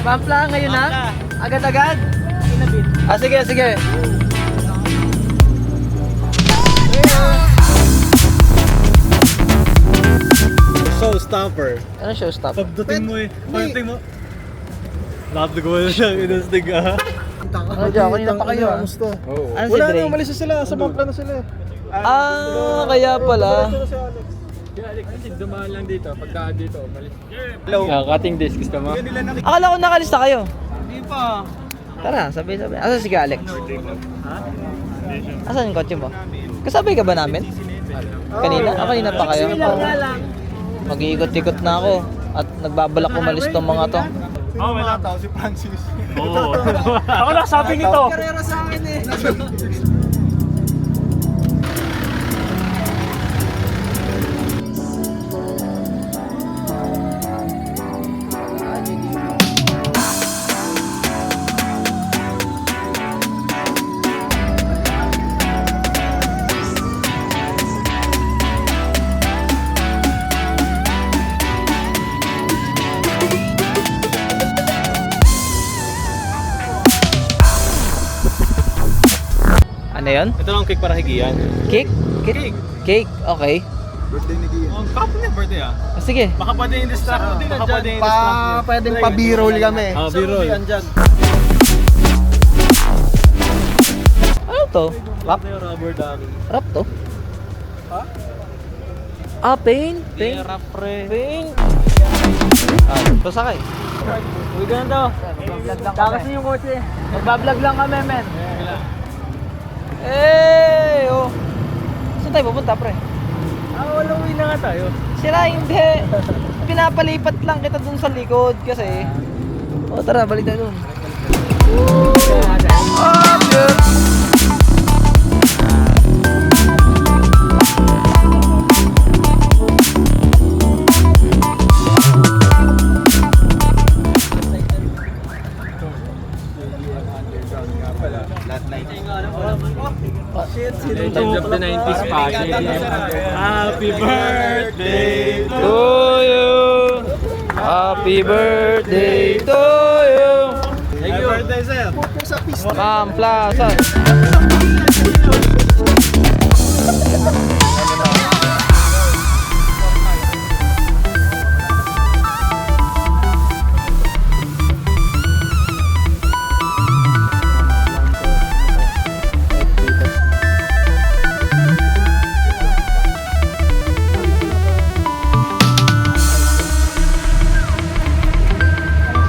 Pampla ngayon na? Agad-agad? Ah, sige, sige. Showstopper. Ano showstopper? Pagdating mo eh. Pagdating mo. Lapit ko na siyang inastig ah. Ano dyan? Kanina pa kayo ah. Ano si Wala Dre? na, umalis na sila. Sa Pampla na sila eh. Ah, kaya pala. Dumaan lang dito, pagka dito, umalis. Hello. Cutting disc, gusto mo? Akala ko nakalista kayo. Hindi pa. Tara, sabay-sabay. Asan si Alex? Asan yung kotse mo? Kasabay ka ba namin? Kanina? Ah, kanina pa kayo? Mag-iikot-ikot na ako. At nagbabalak umalis tong mga to. Oo, may tao si Francis. Oo. Ako nakasabi nito. Karera sa akin eh. Ano yun? Ito lang cake para higiyan. Cake? Cake? Cake, okay. Birthday ni Gian. Oh, kapon niya birthday ah. Ah, sige. Baka pwede yung distract mo din. Baka pwede yung distract mo. Pwedeng pa-b-roll kami. Ah, b-roll. Ano to? Rap? Rubber ducky. Rap to? Ha? Ah, paint? Paint? Rap pre. Paint? Ah, ito sakay. Uy, ganun daw. Magbablog lang Takas kami. yung kotse. Magbablog lang kami, men. Eh, oh. Saan tayo pupunta, pre? Wala uwi na nga tayo. Sila hindi. Pinapalipat lang kita dun sa likod kasi. O tara, balik tayo dun. Oh, good. Legends of the 90s pa. Happy birthday To you. Happy birthday to you. Happy birthday, sir. Pamplasan.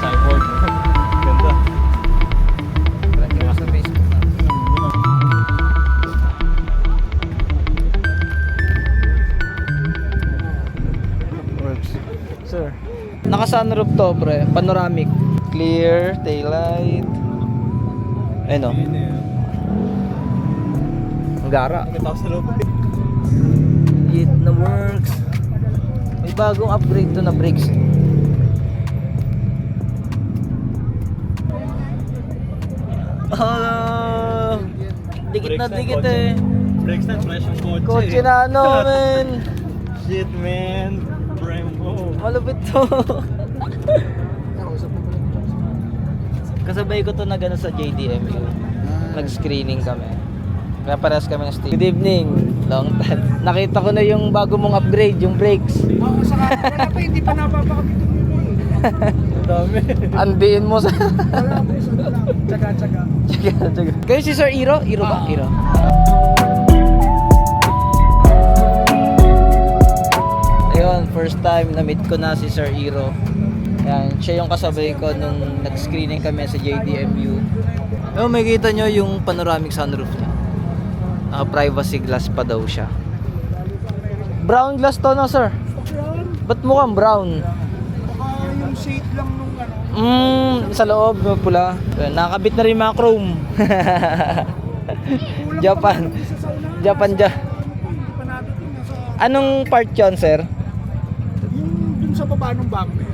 Cyborg. Ganda. Sir. Naka-sunroof to, pre. Panoramic. Clear, taillight. Ayun o. Ang gara. Kita ko sa loob. It na works. May bagong upgrade to na brakes. Oh, dikit na dikit eh. Brakes na, fresh ang kotse. Kotse na ano, men. Shit, man. Brembo. Malupit to. Kasabay ko to na gano'n sa JDMU. Nag-screening kami. Kaya parehas kami ng Steve. Good evening. Long time. Nakita ko na yung bago mong upgrade, yung brakes. Oo, saka wala pa, hindi pa napapakabit yung yun Ang dami. Andiin mo sa... Wala pa, isa lang. Tsaga-tsaga. Tsaga. Kayo si Sir Iro? Iro ba? Iro. Ayun, first time na-meet ko na si Sir Iro. Yan, siya yung kasabay ko nung nag-screening kami sa JDMU. Ayun, makikita nyo yung panoramic sunroof niya. Naka-privacy glass pa daw siya. Brown glass to na, sir. Brown, Ba't mukhang brown? baka yung shade lang nung ano. Sa loob, pula. Nakakabit na rin mga chrome. Kulang Japan. pa isa sa unahan. Japan. Hindi pa natin yun, nasa- Anong part yun, sir? Yung dun sa baba ng bumper.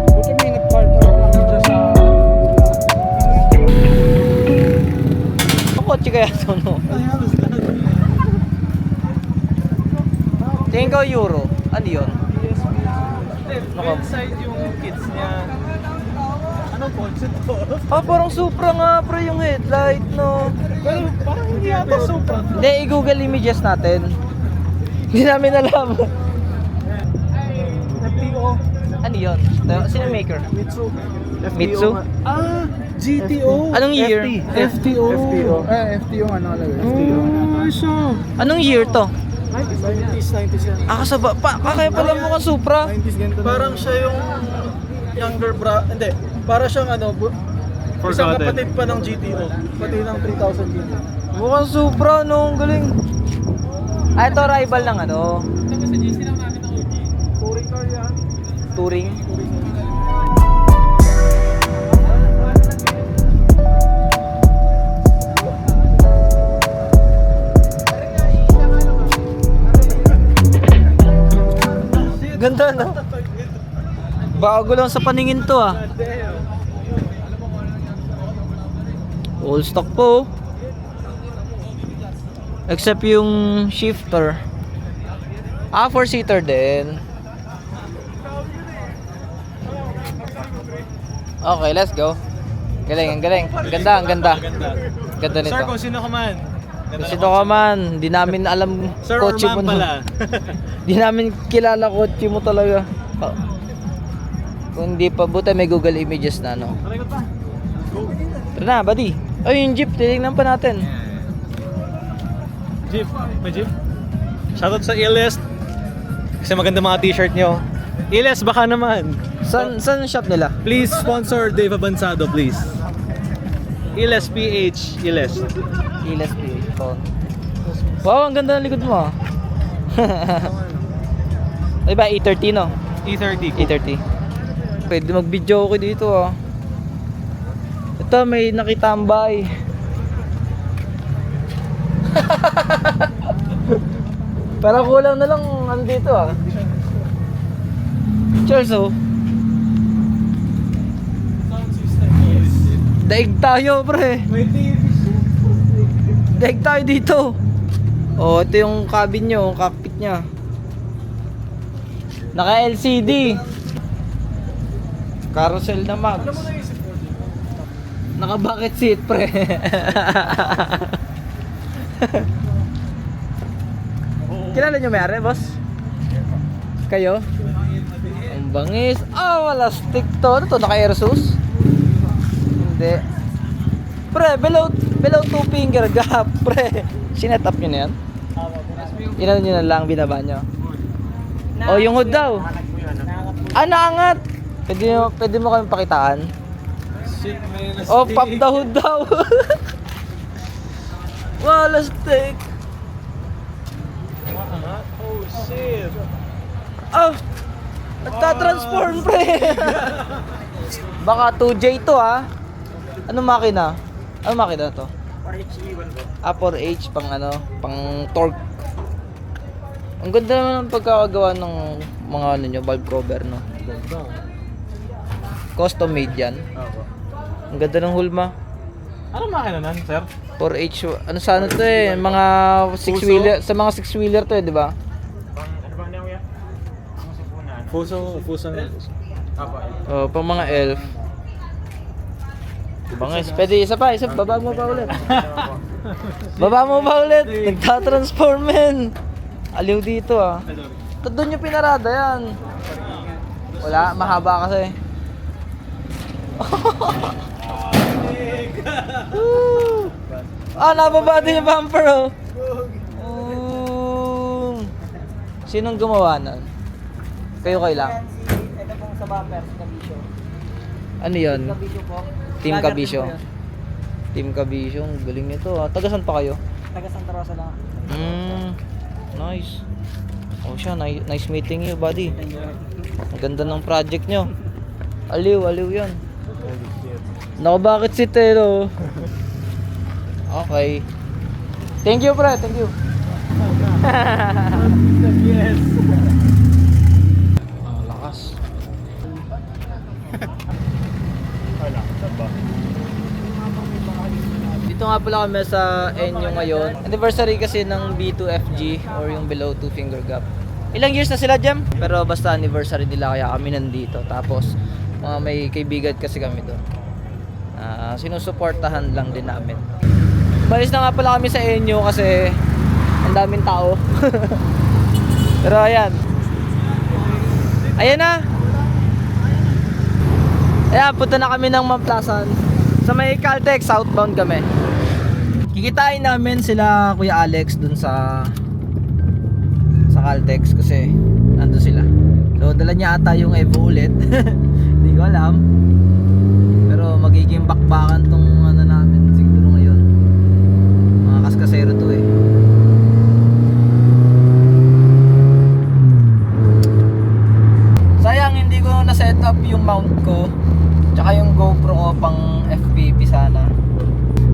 Buti may nag-partner lang dito sa... Ang kotse kaya ito, no? Tingin ko Euro. Ano yun? kids niya. Anong concept to? Ah, parang Supra nga pre yung headlight, no? Pero parang hindi yata Supra. Hindi, i-google images natin. Hindi namin alam. FTO. Ano yun? Sino yung maker? Mitsu. Mitsu? Ah, GTO. Anong year? FTO. FTO nga nakalagay. FTO. Anong year to? 90s yan. Ah, kaya pala mukhang Supra. 90s ganito. Parang siya yung younger hindi. Para siyang isang Forgotten. kapatid pa ng GTO. Pati ng 3000 GTO. Mukhang Supra, no? Ang galing. Ah, ito rival ng ano? Touring car yan. Touring. Ganda, no? Bago lang sa paningin to, ah. All stock po. Except yung shifter. Ah, 4-seater din. Okay, let's go. Galing, ang galing. Ang ganda, ang ganda. Ganda nito. Sir, kung sino ka man. Kasi ito ka man, hindi namin alam Sir or kotse mo. ma'am pala. Hindi namin kilala kotse mo talaga. Oh. Kung hindi pa, buta may Google Images na, no? Tara na, buddy. Ay, yung jeep, titignan pa natin. Jeep. May Jeep? Shoutout sa Iles. Kasi maganda mga t-shirt nyo. Iles, baka naman. Saan ang shop nila? Please sponsor Dave Abansado, please. Iles PH. Iles. Iles Phone. Wow, ang ganda ng likod mo, ah. Ay ba, E30, no? E30. E30. Pwede mag-video ako dito, ah. Ito, may nakitambay. Parang kulang na lang ano dito, ah. Cheers, oh. Daig tayo, pre. May TV. Daig tayo dito. Oh, ito yung cabin nyo, yung cockpit nya. Naka LCD. Carousel na Max. Naka bucket seat, pre. Kilala nyo may-ari, boss? Kayo? Ang bangis. Ah, wala stick to. Ano to? Naka Airsus? Hindi. Pre, below 2 finger gap, pre. Sinet up nyo na yan? Inan nyo na lang, binaba nyo. Oh, yung hood daw. Ah, naangat. Pwede mo kami pakitaan. Shit, may Oh, pop the hood daw. Wala stick. Oh, shit. Oh, nagtatransform, pre. Baka 2J to, ah. Anong makina? Anong makina to? 4H pang ano, pang torque. Ang ganda naman ng pagkakagawa ng mga ano nyo, valve cover, no? Custom made yan. Ang ganda ng hulma. Ano makina nan, sir? 4H, ano sa ano to eh, mga 6-wheeler, sa mga 6-wheeler to eh, di ba? Fuso. Oh, pang mga elf. Bangis, pwede isa pa, baba mo pa ulit. Baba mo pa ulit, nagtatransform men. Aliw dito, ah. Doon yung pinarada yan. Wala, mahaba kasi. Woo! Ah, nababa din yung bumper, oh. Sinong gumawa nun? Kayo lang. Ito pong sa bumper, sa Kabisyo. Ano yun? Kabisyo po. Team Lager Kabisyo. po yun. Team Kabisyo, ang galing nito, ah. Taga saan pa kayo? Taga Santa Rosa lang. Nice. Oh siya, nice meeting you, buddy. Ang ganda ng project nyo. Aliw yan. Naka-bucket seat eh, no? Okay. Thank you, pre. Thank you. Yes. Ang lakas. Dito nga pala kami sa Enyo ngayon. Anniversary kasi ng B2FG or yung below 2 finger gap. Ilang years na sila, Jem? Pero basta anniversary nila kaya kami nandito. Tapos mga may kaibigan kasi kami doon. Sinusuportahan lang din namin. Balis na nga pala kami sa inyo kasi ang daming tao. Pero ayan. Ayan na. Ayan, punta na kami ng Mamplasan. Sa may Caltex, southbound kami. Kikitain namin sila Kuya Alex dun sa Caltex kasi nandun sila. So dala niya ata yung Evo ulit. Hindi ko alam. Pero magiging bakbakan tong ano namin siguro ngayon. Mga kaskasero to eh. Sayang hindi ko na-set up yung mount ko. Tsaka yung GoPro ko pang FPV sana.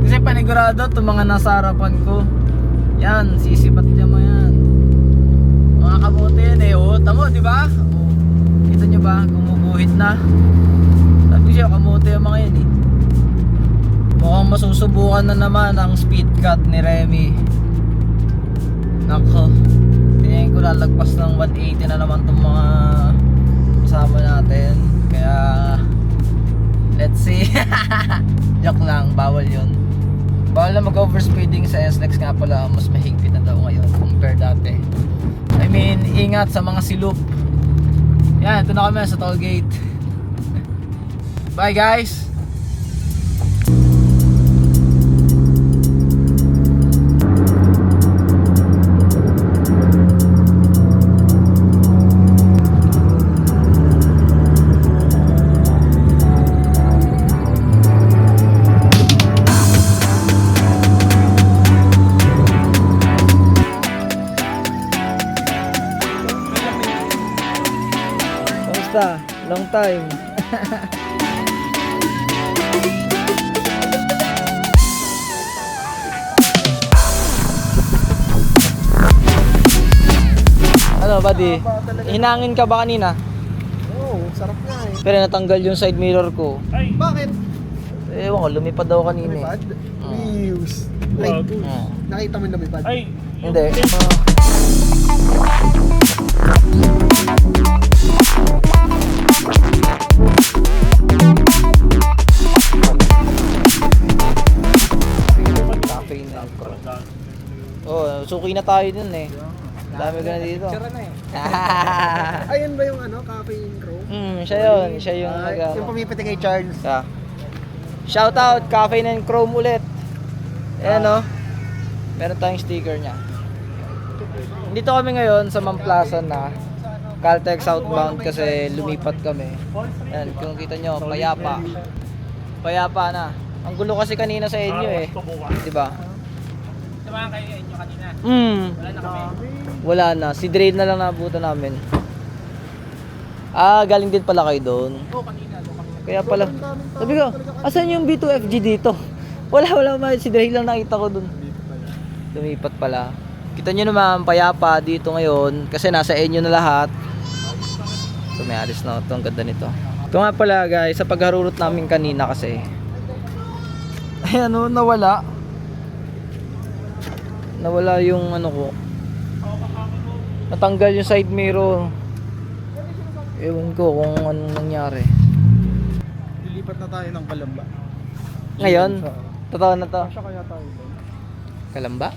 Kasi panigurado itong mga nasa harapan ko. Yan, sisipat niya mo yan. Mga kamote yan eh. O, tamo, di ba? O, kita nyo ba? Gumuguhit na. Sabi ko siya, kamote yung mga yan eh. Mukhang masusubukan na naman ang speed cut ni Remy. Nako. Tingin ko lalagpas ng 180 na naman itong mga kasama natin. Kaya let's see. Joke lang, bawal yun. Bawal na mag-overspeeding sa SLEX nga pala. Mas mahigpit na daw ngayon compare dati. I mean, ingat sa mga silop. Yan, ito na kami sa toll gate. Bye guys! Kamusta? Long time. Ano, buddy? Hinangin ka ba kanina? Oo, sarap nga eh. Pero natanggal yung side mirror ko. Bakit? Ewan ko, lumipad daw kanina eh. Lumipad? News. Ay, nakita mo yung lumipad? Ay, Hindi. Cafe na. Oh, suki na tayo dun eh. Dami ka na dito. Ayun ba yung ano, Cafe in Chrome? Siya yun. Siya yung Yung pumipiti kay Charles. Yeah. Shout out, Cafe and Chrome ulit. Ayan o. Meron tayong sticker niya. Dito kami ngayon sa Mamplasan na Caltex southbound kasi lumipat kami. Ayan, kung kita nyo, payapa. Payapa na. Ang gulo kasi kanina sa inyo eh. Diba? tumahan kayo inyo kanina. Wala na kami. Wala na. Si Dre na lang nabutan namin. Galing din pala kayo doon. Oo, kanina. Kaya pala. Sabi ko, asan yung B2FG dito? Wala. Si Dre lang nakita ko doon. Lumipat pala. Kita nyo naman, payapa dito ngayon. Kasi nasa inyo na lahat. So may alis na ito. Ang ganda nito. Ito nga pala guys, sa pagharurot namin kanina kasi. Ay nawala. Nawala yung ano ko. Natanggal yung side mirror. Ewan ko kung anong nangyari. Lilipat na tayo ng Kalamba. Ngayon? Totoo na to. Siya kaya tayo doon. Kalamba?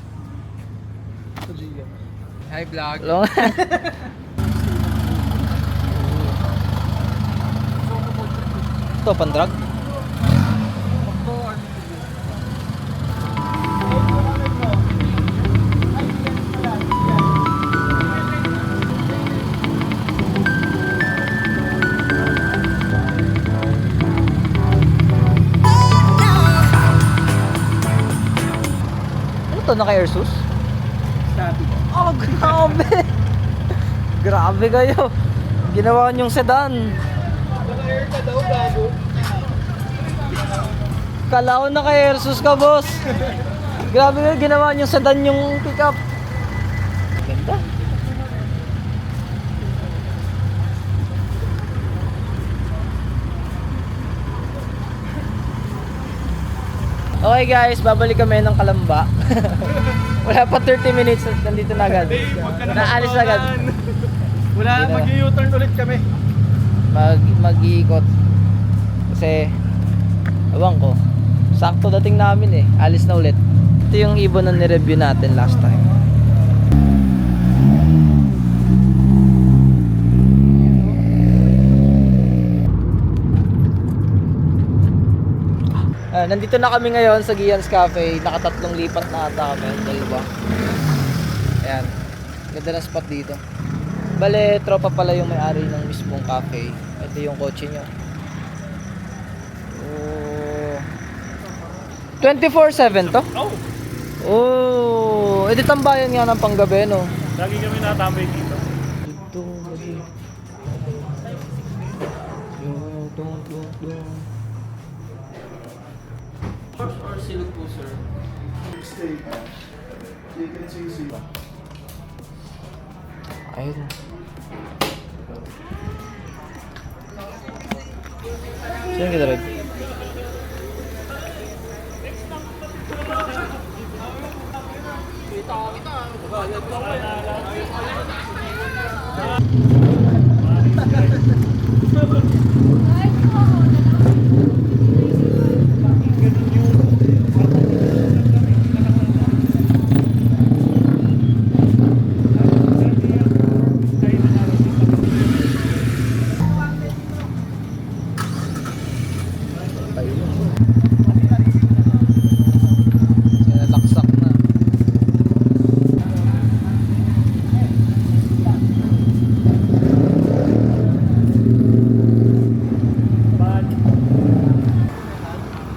Sa GM. Hi vlog. Long. Ito, pandrag? Ano to, naka-airsus? Static. Oh, grabe! Grabe kayo! Ginawa niyong sedan. Naka-air ka daw, gago. Kala ko naka-airsus ka, boss. Grabe kayo, ginawa niyong sedan yung pickup. Ganda. Okay guys, babalik kami ng Kalamba. Wala pa 30 minutes, nandito na agad. Naalis na agad. Wala, Hindi na. mag-u-turn ulit kami. Mag-iikot. Kasi, ewan ko, sakto dating namin eh. Alis na ulit. Ito yung ibon na nireview natin last time. Nandito na kami ngayon sa Gian's Cafe. Nakatatlong lipat na ata kami. Dalawa. Ayan. Ganda ng spot dito. Bale, tropa pala yung may-ari ng mismong cafe. Ito yung kotse niya. Oh. 24/7 to? Oh! Oh, edi tambayan nga ng panggabi, no? Lagi kami natambay dito. Ito, lagi. Or silog po, sir? Steak. Chicken sisig. Ayun. Saan kita rin? Laksak na.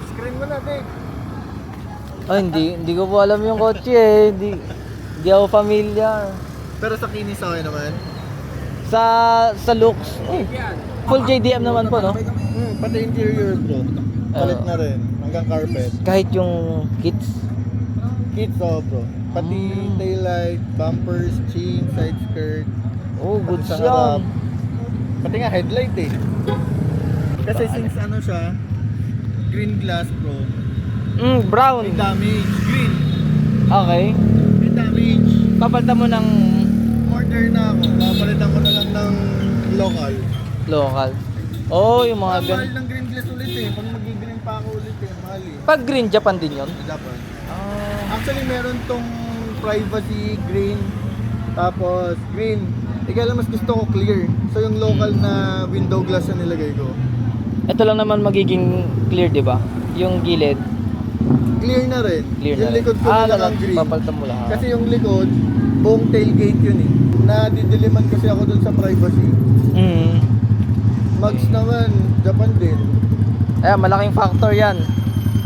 Screen mo na, Dave. Ay, hindi ko po alam yung kotse eh. Hindi ako familiar. Pero sa kinis okay naman. Sa looks, full JDM naman po, no? Pati interior bro. Palit na rin. Hanggang carpet. Kahit yung kits. Kits bro. Pati taillight, bumpers, chain, side skirt. Oh, good Sa yan. harap. Pati nga headlight eh. Kasi since ano siya, green glass bro. Brown. May damage. Green. Okay. May damage. Papalitan mo ng Order na ako. Papalitan ko na lang ng local. local. Oh, yung mga Ang mahal gan. ng green glass ulit eh. Pag mag-green pa ako ulit eh. Mahal eh. Pag green, Japan din yun. Japan. Ah. Actually, meron tong privacy green. Tapos green. Ika lang mas gusto ko clear. So yung local na window glass na nilagay ko. Ito lang naman magiging clear, di ba? Yung gilid, Clear na rin. clear yung na rin. likod ko na lang ang green. Papalitan mo lang. Kasi yung likod, buong tailgate yun eh. Nadidiliman kasi ako dun sa privacy. Mags naman, Japan din. Ayan, malaking factor yan.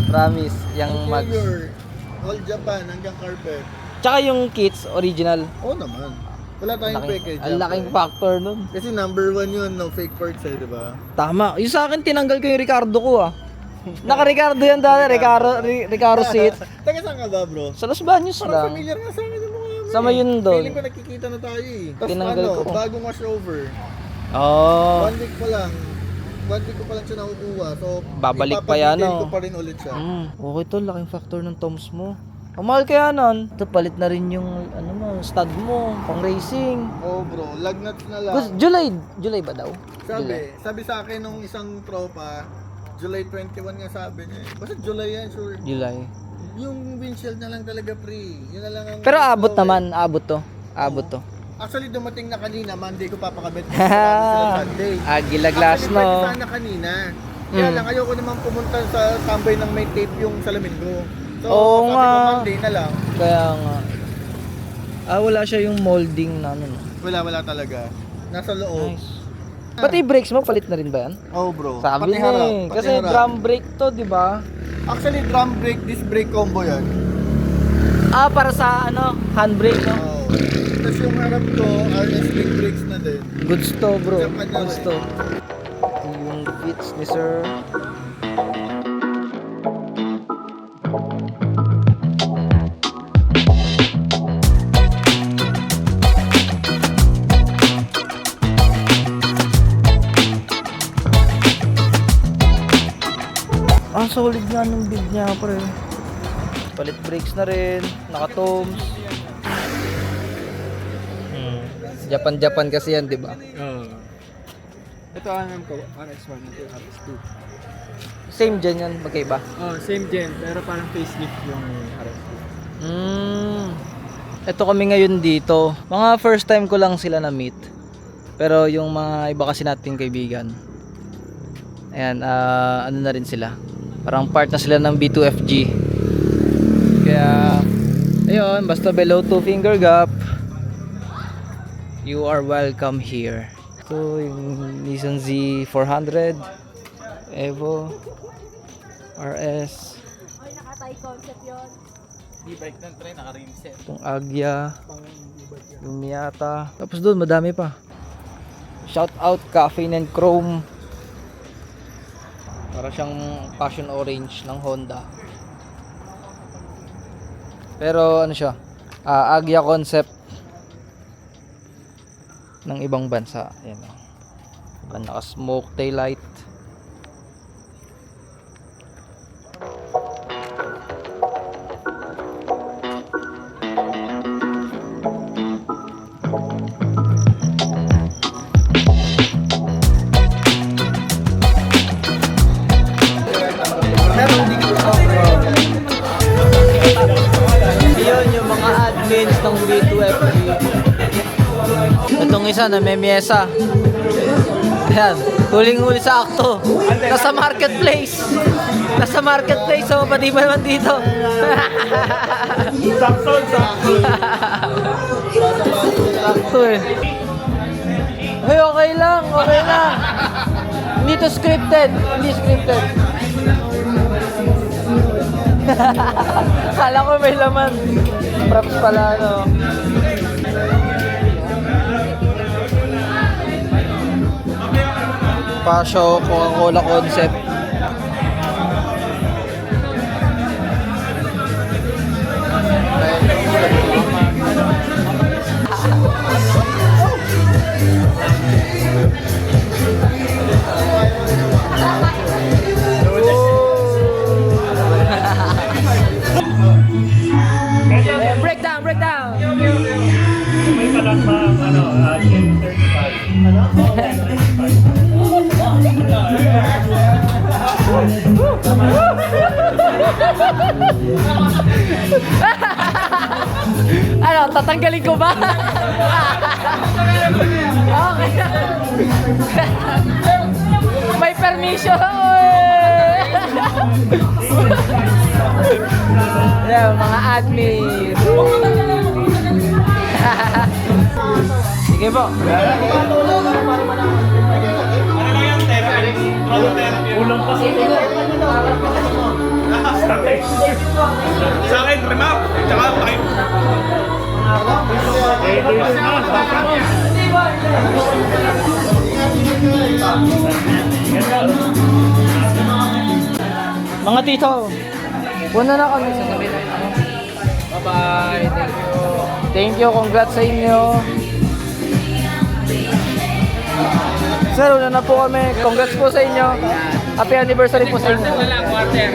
Promise, yung mags. Interior, all Japan hanggang carpet. Tsaka yung kits, original. Oo naman. Wala tayong peke. Ang laking factor nun. Kasi number 1 yun, no fake parts eh, di ba? Tama. Yung sa akin, tinanggal ko yung Ricardo ko ah. Naka-Ricardo yan dati, Ricardo seat. Taga saan ka ba bro? Sa Los Baños Parang lang. familiar nga sa akin yung mga Sa may yun doon. Feeling ko nakikita na tayo eh. Tapos Tinanggal ano, ko. bagong washover. Oh. 1 week pa lang. 1 week ko pa lang siya nakukuha. So, Babalik pa yan, ipapag-detail oh. ko pa rin ulit siya. Okay to, laking factor ng toms mo. Ang mahal kaya nun. Ito, palit na rin yung ano mo, stud mo, pang racing. Oh bro, lug nuts na lang. July ba daw? Sabi sa akin nung isang tropa, July 21 nga sabi niya. Basta July yan, sure. July. Yung windshield na lang talaga free. Yun na lang ang Pero abot slow, naman, abot to. Abot to. Actually dumating na kanina, Monday ko papakabit kasi marami sila Sunday. Agila glass Actually, pwede no. sana kanina. Kaya lang ayoko naman pumunta sa tambay ng may tape yung salamin ko. So, Oo sabi nga. ko Monday na lang. Kaya nga. Wala siya yung molding na ano. No? Wala talaga. Nasa loob. Nice. Pati brakes mo, palit na rin ba yan? Oh bro. Sabi Pati na harap, eh. pati Kasi harap. drum brake to, di ba? Actually drum brake, disc brake combo yan. Para sa ano, handbrake, no? Oh. Tapos yung harap ko, RS brake brakes na din. Goods to, bro. Japan na Goods rin. to. Yung fits ni sir. Ang solid nga nung build niya, pre. Palit brakes na rin, naka-toms. Japan kasi yan, di ba? Ito alam ko, RS1 ito RS2. Same gen yan, magkaiba. Oh, same gen, pero parang facelift yung RS2. Ito kami ngayon dito. Mga first time ko lang sila na-meet. Pero yung mga iba kasi nating kaibigan, ayan, ano na rin sila. Parang part na sila ng B2FG. Kaya, ayun, basta below 2 finger gap, you are welcome here. So, yung Nissan Z400, Evo, RS, Di-bike ng tren, naka-ring set. itong Agya, yung Miata. Tapos doon, madami pa. Shout out Caffeine and Chrome. Para siyang passion orange ng Honda. Pero ano siya? Agya concept ng ibang bansa. Ayan. Naka-smoke taillight. Yun yung mga admins ng B2FG. Itong isa na may miyesa. Ayan, huling-huli sa akto. Nasa marketplace. Nasa marketplace, so pati ba naman dito? Sakto eh. Hey, okay lang, okay lang. Hindi to scripted, hindi scripted. Kala ko may laman. Props pala, no? Pasyo, Coca-Cola concept. Breakdown, breakdown. May palatang ano, 10:35. Ano, tatanggalin ko ba? Okay. May permission. Yeah, mga admin. Sige po. Ulang pa sa akin, remap, tsaka pipe. Mga tito, una na kami. Bye-bye. Thank you. Thank you. Congrats sa inyo. Sir, una na po kami. Congrats po sa inyo. Happy anniversary po sa inyo. Wala, quarter.